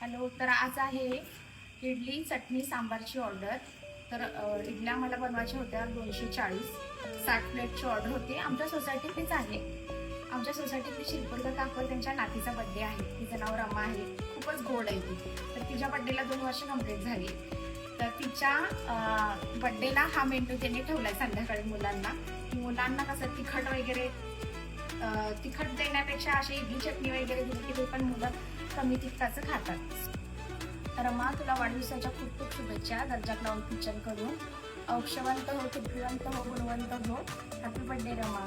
Hello, तर आज आहे इडली चटणी सांबारची ऑर्डर. तर इडल्या मला बनवायच्या होत्या 240. 60 प्लेटची ऑर्डर होती. आमच्या सोसायटीतलीच आहे. आमच्या सोसायटीतली शिल्पकर काकू त्यांच्या नातीचा बड्डे आहे. तिचं नाव रमा आहे. खूपच गोड आहे ती. तर तिच्या बड्डेला 2 वर्ष कंप्लीट झाली. तर तिच्या बड्डेला हा मेनू त्यांनी ठेवलाय संध्याकाळी मुलांना कसं तिखट देण्यापेक्षा अशी इडली चटणी वगैरे दिली की ते पण मुलं कमी तिखटाचं खातात. रमा, तुला वाढदिवसाच्या खूप खूप शुभेच्छा. दर्जा क्लाउड किचन करून औक्षवंत हो, कीर्तिवंत हो, गुणवंत हो. Happy birthday Rama.